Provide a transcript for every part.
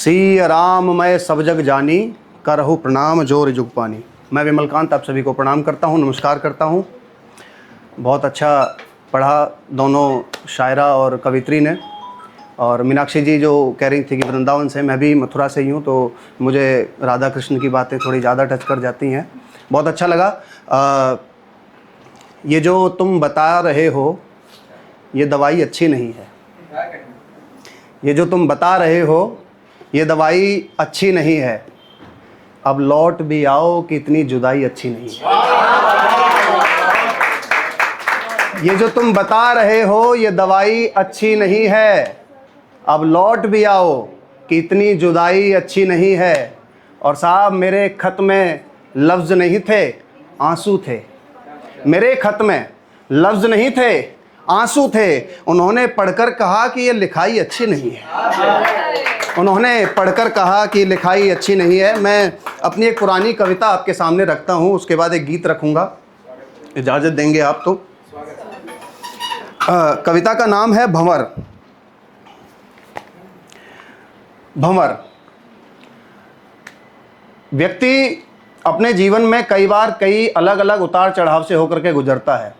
सिया राम मैं सब जग जानी, करहु प्रणाम जोर जुग पानी। मैं विमलकांत आप सभी को प्रणाम करता हूँ, नमस्कार करता हूँ। बहुत अच्छा पढ़ा दोनों शायरा और कवित्री ने। और मीनाक्षी जी जो कह रही थी कि वृंदावन से, मैं भी मथुरा से ही हूँ, तो मुझे राधा कृष्ण की बातें थोड़ी ज़्यादा टच कर जाती हैं। बहुत अच्छा लगा। ये जो तुम बता रहे हो ये दवाई अच्छी नहीं है। ये जो तुम बता रहे हो ये दवाई अच्छी नहीं है। अब लौट भी आओ कि इतनी जुदाई अच्छी नहीं है। ये जो तुम बता रहे हो ये दवाई अच्छी नहीं है। अब लौट भी आओ कि इतनी जुदाई अच्छी नहीं है। और साहब मेरे खत में लफ्ज़ नहीं थे, आंसू थे। मेरे खत में लफ्ज़ नहीं थे, आंसू थे। उन्होंने पढ़कर कहा कि ये लिखाई अच्छी नहीं है। उन्होंने पढ़कर कहा कि लिखाई अच्छी नहीं है। मैं अपनी एक पुरानी कविता आपके सामने रखता हूँ, उसके बाद एक गीत रखूँगा, इजाज़त देंगे आप तो। कविता का नाम है भंवर। भंवर। व्यक्ति अपने जीवन में कई बार कई अलग अलग उतार चढ़ाव से होकर के गुजरता है।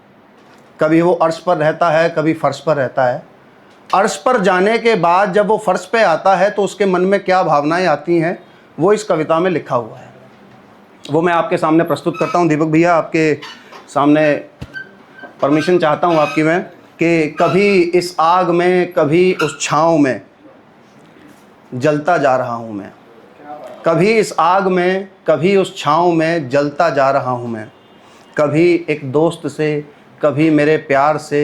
कभी वो अर्श पर रहता है, कभी फर्श पर रहता है। अर्श पर जाने के बाद जब वो फर्श पे आता है तो उसके मन में क्या भावनाएं आती हैं वो इस कविता में लिखा हुआ है। वो मैं आपके सामने प्रस्तुत करता हूँ। दीपक भैया आपके सामने परमिशन चाहता हूँ आपकी मैं, कि कभी इस आग में कभी उस छाँव में जलता जा रहा हूँ मैं। कभी इस आग में कभी उस छाँव में जलता जा रहा हूँ मैं। कभी एक दोस्त से कभी मेरे प्यार से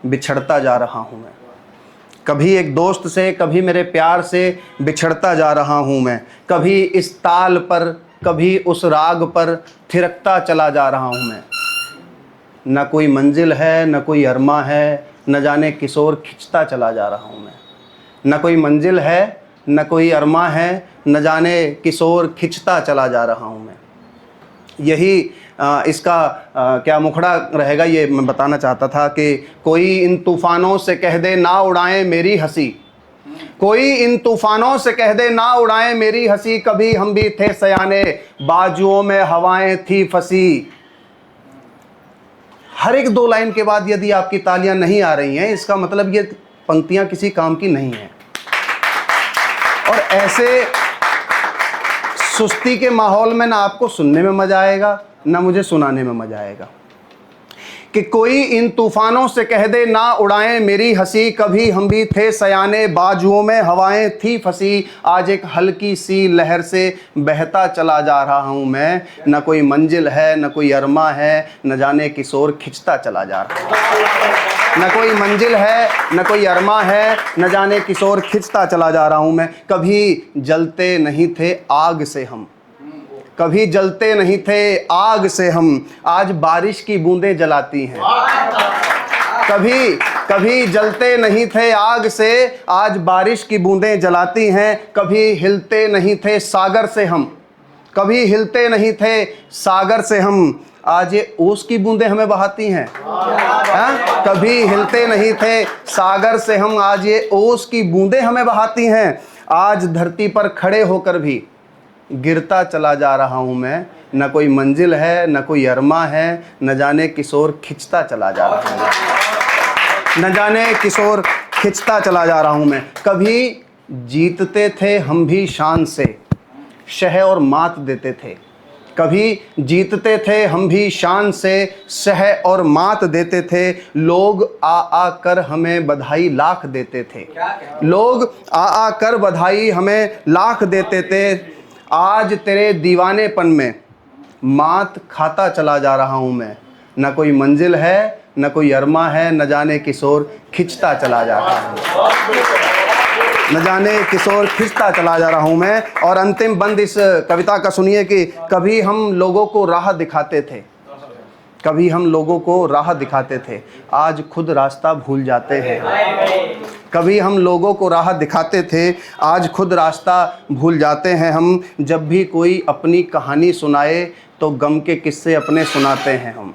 बिछड़ता जा रहा हूँ मैं। कभी एक दोस्त से कभी मेरे प्यार से बिछड़ता जा रहा हूँ मैं। कभी इस ताल पर कभी उस राग पर थिरकता चला जा रहा हूँ मैं। न कोई मंजिल है न कोई अरमा है, न जाने किस ओर खिंचता चला जा रहा हूँ मैं। न कोई मंजिल है न कोई अरमा है, न जाने किस ओर खिंचता चला जा रहा हूँ मैं। यही इसका क्या मुखड़ा रहेगा ये मैं बताना चाहता था कि कोई इन तूफ़ानों से कह दे ना उड़ाएं मेरी हंसी। कोई इन तूफ़ानों से कह दे ना उड़ाएं मेरी हंसी। कभी हम भी थे सयाने, बाजुओं में हवाएं थी फंसी। हर एक दो लाइन के बाद यदि आपकी तालियां नहीं आ रही हैं, इसका मतलब ये पंक्तियां किसी काम की नहीं हैं। और ऐसे सुस्ती के माहौल में ना आपको सुनने में मज़ा आएगा ना मुझे सुनाने में मज़ा आएगा। कि कोई इन तूफ़ानों से कह दे ना उड़ाएं मेरी हंसी। कभी हम भी थे सयाने, बाजुओं में हवाएं थी फंसी। आज एक हल्की सी लहर से बहता चला जा रहा हूँ मैं। न कोई मंजिल है न कोई अरमा है, न जाने किस ओर खिंचता चला जा रहा हूँ। न कोई मंजिल है न कोई अरमा है, न जाने किस ओर खिंचता चला जा रहा हूँ मैं। कभी जलते नहीं थे आग से हम, कभी जलते नहीं थे आग से हम, आज बारिश की बूंदें जलाती हैं। कभी जलते नहीं थे आग से, आज बारिश की बूंदें जलाती हैं। कभी हिलते नहीं थे सागर से हम, कभी हिलते नहीं थे सागर से हम, आज ये ओस की बूंदें हमें बहाती हैं। कभी हिलते नहीं थे सागर से हम, आज ये ओस की बूंदें हमें बहाती हैं। आज धरती पर खड़े होकर भी गिरता चला जा रहा हूँ मैं। न कोई मंजिल है न कोई अरमा है, न जाने किस ओर खिंचता चला जा रहा हूँ। न जाने किस ओर खिंचता चला जा रहा हूँ मैं। कभी जीतते थे हम भी शान से, शह और मात देते थे। कभी जीतते थे हम भी शान से, शह और मात देते थे। लोग आ कर हमें बधाई लाख देते थे। लोग आ कर बधाई हमें लाख देते थे। आज तेरे दीवानेपन में मात खाता चला जा रहा हूँ मैं। न कोई मंजिल है न कोई अरमा है, न जाने किस ओर खिंचता चला जा रहा हूँ। न जाने किस ओर खिंचता चला जा रहा हूँ मैं। और अंतिम बंद इस कविता का सुनिए कि कभी हम लोगों को राह दिखाते थे, कभी हम लोगों को राह दिखाते थे, आज खुद रास्ता भूल जाते हैं। कभी हम लोगों को राह दिखाते थे, आज खुद रास्ता भूल जाते हैं हम। जब भी कोई अपनी कहानी सुनाए तो गम के किस्से अपने सुनाते हैं हम।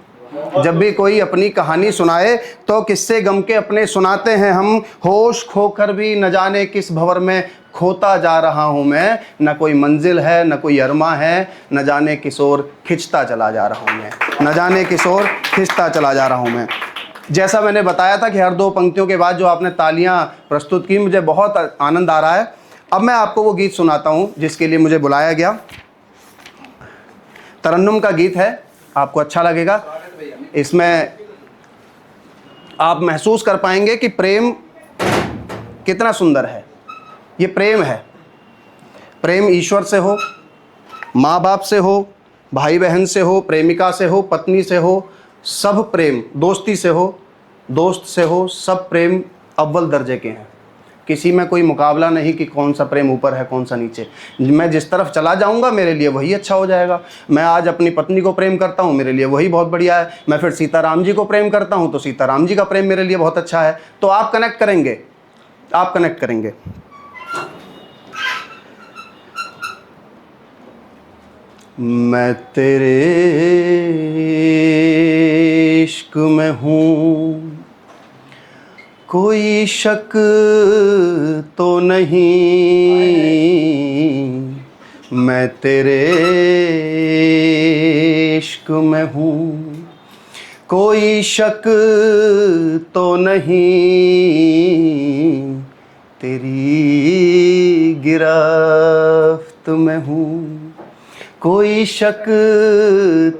जब भी कोई अपनी कहानी सुनाए तो किस्से गम के अपने सुनाते हैं हम। होश खोकर भी न जाने किस भंवर में खोता जा रहा हूँ मैं। न कोई मंजिल है न कोई अरमा है, न जाने किस ओर खिंचता चला जा रहा हूँ मैं, न जाने किस ओर खिंचता चला जा रहा हूँ मैं। जैसा मैंने बताया था कि हर दो पंक्तियों के बाद जो आपने तालियां प्रस्तुत की, मुझे बहुत आनंद आ रहा है। अब मैं आपको वो गीत सुनाता हूँ जिसके लिए मुझे बुलाया गया। तरन्नुम का गीत है, आपको अच्छा लगेगा। इसमें आप महसूस कर पाएंगे कि प्रेम कितना सुंदर है। ये प्रेम है, प्रेम ईश्वर से हो, माँ बाप से हो, भाई बहन से हो, प्रेमिका से हो, पत्नी से हो, सब प्रेम, दोस्ती से हो, दोस्त से हो, सब प्रेम अव्वल दर्जे के हैं। किसी में कोई मुकाबला नहीं कि कौन सा प्रेम ऊपर है कौन सा नीचे। मैं जिस तरफ चला जाऊंगा मेरे लिए वही अच्छा हो जाएगा। मैं आज अपनी पत्नी को प्रेम करता हूं, मेरे लिए वही बहुत बढ़िया है। मैं फिर सीताराम जी को प्रेम करता हूं तो सीताराम जी का प्रेम मेरे लिए बहुत अच्छा है। तो आप कनेक्ट करेंगे, आप कनेक्ट करेंगे। मैं तेरे इश्क में हूँ, कोई शक तो नहीं। मैं तेरे इश्क में हूँ, कोई शक तो नहीं। तेरी गिरफ्त में हूँ, कोई शक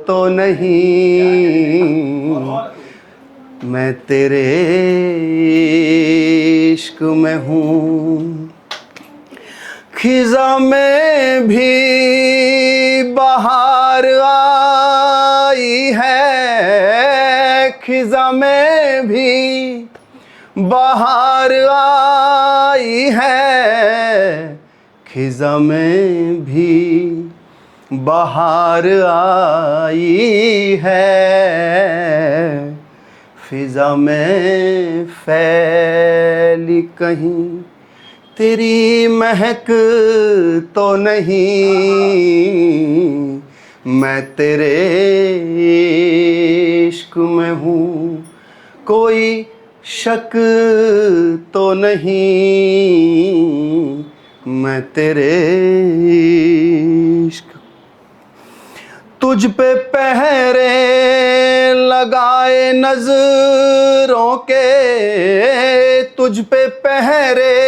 तो नहीं। मैं तेरे इश्क में हूँ। खिज़ा में भी बहार आई है, खिज़ा में भी बहार आई है, खिज़ा में भी बहार आई है। फिज़ा में फैली कहीं तेरी महक तो नहीं। मैं तेरे इश्क में हूँ, कोई शक तो नहीं। मैं तेरे इश्क, तुझ पे पहरे लगाए नजरों के, तुझ पे पहरे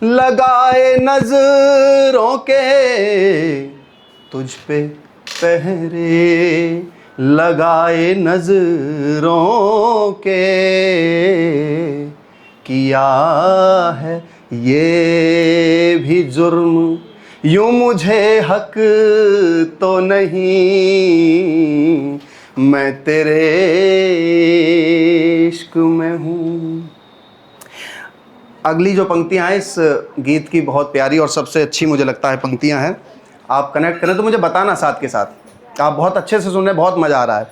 लगाए नजरों के, तुझ पे पहरे लगाए नजरों के। किया है ये भी जुर्म, यूं मुझे हक तो नहीं। मैं तेरे इश्क में हूँ। अगली जो पंक्तियाँ हैं इस गीत की बहुत प्यारी और सबसे अच्छी मुझे लगता है पंक्तियाँ हैं। आप कनेक्ट करें तो मुझे बताना साथ के साथ। आप बहुत अच्छे से सुन रहे, बहुत मज़ा आ रहा है।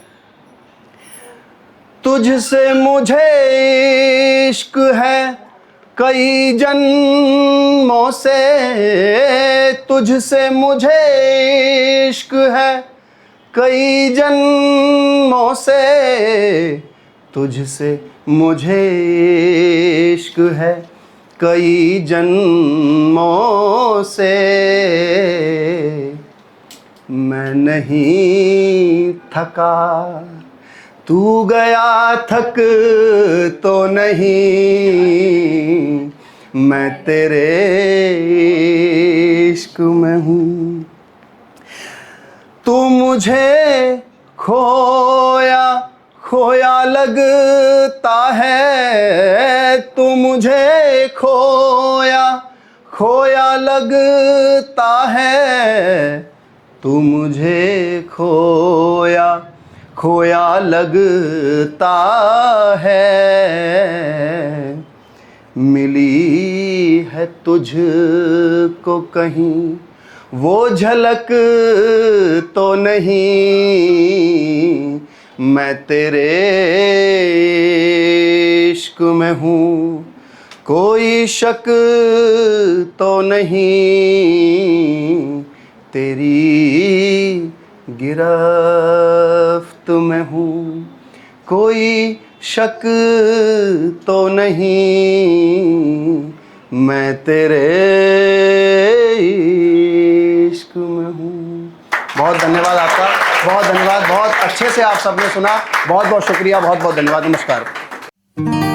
तुझसे मुझे इश्क है कई जन्मों से, तुझसे मुझे इश्क है कई जन्मों से, तुझसे मुझे इश्क है कई जन्मों से। मैं नहीं थका, तू गया थक तो नहीं। मैं तेरे इश्क में हूँ। तू मुझे खोया खोया लगता है, तू मुझे खोया खोया लगता है, तू मुझे खोया खोया लगता है। मिली है तुझको कहीं वो झलक तो नहीं। मैं तेरे इश्क में हूँ, कोई शक तो नहीं। तेरी गिरफ्त वक्त में हूँ, कोई शक तो नहीं मैं तेरे इश्क में हूँ। बहुत धन्यवाद आपका, बहुत धन्यवाद। बहुत अच्छे से आप सबने सुना। बहुत बहुत शुक्रिया, बहुत बहुत धन्यवाद। नमस्कार।